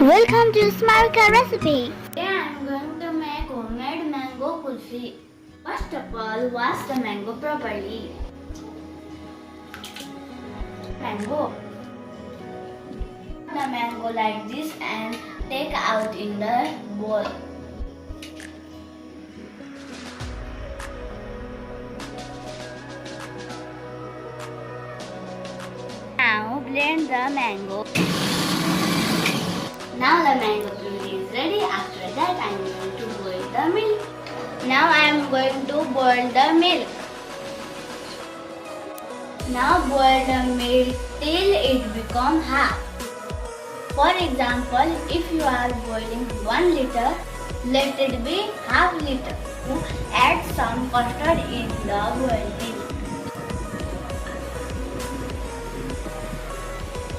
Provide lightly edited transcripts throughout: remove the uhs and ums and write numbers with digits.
Welcome to Smarika recipe. Today I am going to make homemade mango kulfi. First of all, wash the mango properly. Mango. The mango like this and take out in the bowl. Now blend the mango. Now the mango puree is ready. After that I am going to boil the milk. Now I am going to boil the milk. Now boil the milk till it becomes half. For example, if you are boiling 1 liter, let it be half liter. Add some custard in the boiled milk.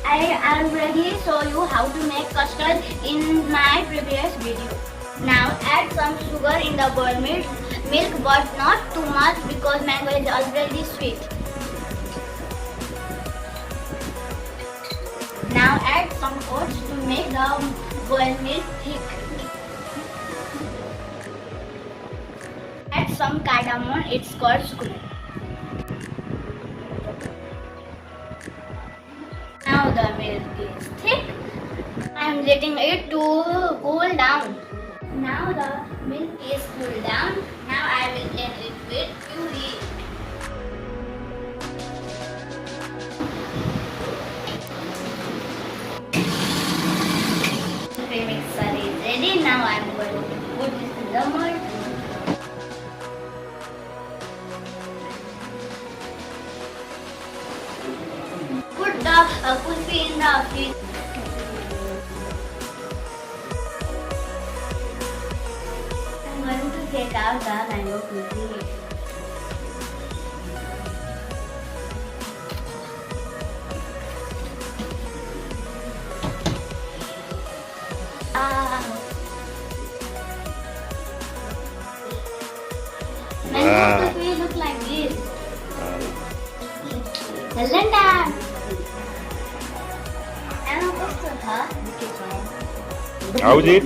I already show you how to make custard in my previous video. Now add some sugar in the boiled milk, but not too much because mango is already sweet. Now add some oats to make the boiled milk thick. Add some cardamom, it's called squid. Now the milk is thick. I am letting it to cool down. Now the milk is cooled down. Now I will blend it with puree. The premixer is ready. Now I am going to put this in the mold. Put the kulfi in the fridge. I am going to take out the mango kulfi. Mango kulfi look like this. Doesn't that? How's it?